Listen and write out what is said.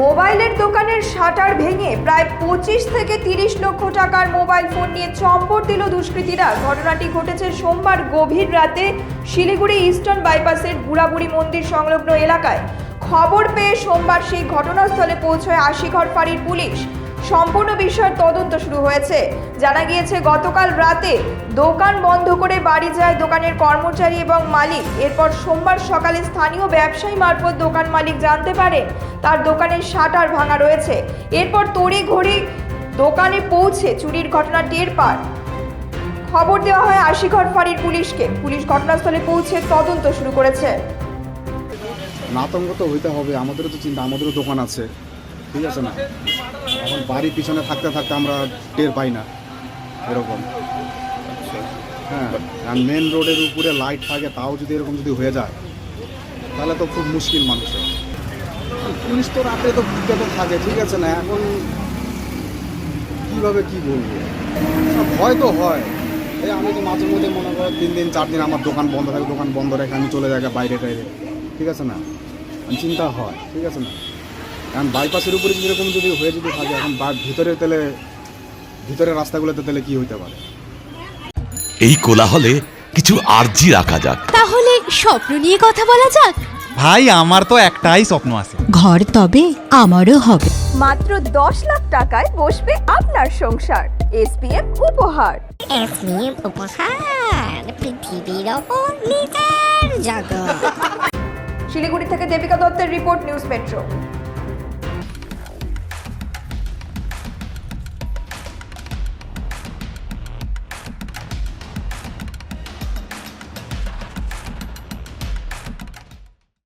মোবাইলের দোকানের শাটার ভেঙে প্রায় 25 থেকে 30 লক্ষ টাকার মোবাইল ফোন নিয়ে চম্পট দিল দুষ্কৃতীরা। ঘটনাটি ঘটেছে সোমবার গভীর রাতে শিলিগুড়ি ইস্টার্ন বাইপাসের বুড়াবুড়ি মন্দির সংলগ্ন এলাকায়। খবর পেয়ে সোমবার সেই ঘটনাস্থলে পৌঁছয় আশিঘর ফাঁড়ির পুলিশ। সম্পূর্ণ বিষয়ের তদন্ত শুরু হয়েছে। জানা গিয়েছে গতকাল রাতে দোকান বন্ধ করে বাড়ি যায় দোকানের কর্মচারী এবং মালিক। এরপর সোমবার সকালে স্থানীয় ব্যবসায়ী মারফত দোকান মালিক জানতে পারেন তার দোকানের শাটার ভাঙা রয়েছে। এরপর তড়িঘড়ি দোকানে পৌঁছে চুরির ঘটনা টের পান। খবর দেওয়া হয় আশিঘর ফাঁড়ির পুলিশকে। পুলিশ ঘটনাস্থলে পৌঁছে তদন্ত শুরু করেছে। আতঙ্ক তো হইতে হবে, আমাদেরও তো চিন্তা, আমাদেরও দোকান আছে, ঠিক আছে না? এখন বাড়ির পিছনে থাকতে থাকতে আমরা টের পাই না এরকম। হ্যাঁ, আর মেন রোডের উপরে লাইট থাকে, তাও যদি এরকম যদি হয়ে যায় তাহলে তো খুব মুশকিল মানুষের। পুলিশ তো রাতে তো থাকে, ঠিক আছে না? এখন কীভাবে কী বলবো, ভয় তো হয়। এই আমি তো মাঝে মধ্যে মনে করো 3 দিন 4 দিন আমার দোকান বন্ধ থাকে, দোকান বন্ধ রেখে আমি চলে যাই বাইরে টাইরে, ঠিক আছে না? চিন্তা হয়, ঠিক আছে না? কারণ বাইপাসের উপরে যেরকম যদি হয়ে যদি থাকে, এখন ভিতরের রাস্তাগুলোতে তাহলে কি হইতে পারে? এই কোলাহলে কিছু আরজি রাখা যাক। তাহলে স্বপ্ন নিয়ে কথা বলা যাক। ভাই, আমার তো একটাই স্বপ্ন আছে, ঘর তবে আমারও হবে। মাত্র 10 লাখ টাকায় বসবে আপনার সংসার। এসপিএম উপহার। এসপিএম উপহার, পৃথিবীর ওপর নিজের জগৎ। শিলিগুড়ি থেকে দেবিকা দত্তের রিপোর্ট, নিউজ মেট্রো।